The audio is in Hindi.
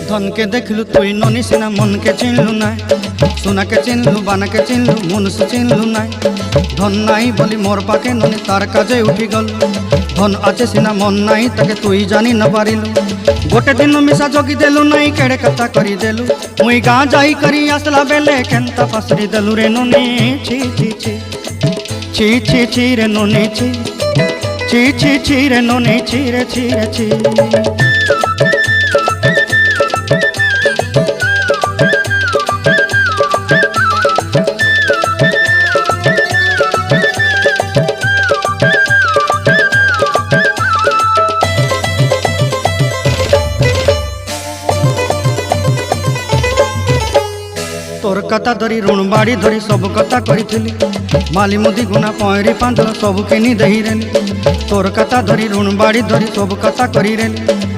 धन के देखलु तुई ननी सिना मन के चिन्हलु ना सोना के चिन्हलु बाना के चिन्हलु मनुष्य चिन्हलु ना धन नाई बोली मोर पाके ननी तार काजे उठी गल धन आचे सिना मन नाई ताके तुई जानी न पारिलु गोटे दिन मिसा जगी देलु नाई केड़े कथा करी देलु मुई गाँ जाई करी आसला बेले केंता पासरी देलु रे ननी छी छी छी छी छी छी रे ननी छी छी छी छी रे ननी छी रे छी रे छी। तोर कथा धरी ऋण बाड़ी धरी सब कथा करी माली मुदी गुना पहरी पांद सब किनी दही रेली तोर कथा धरी ऋण बाड़ी धरी सब कथा करी रेली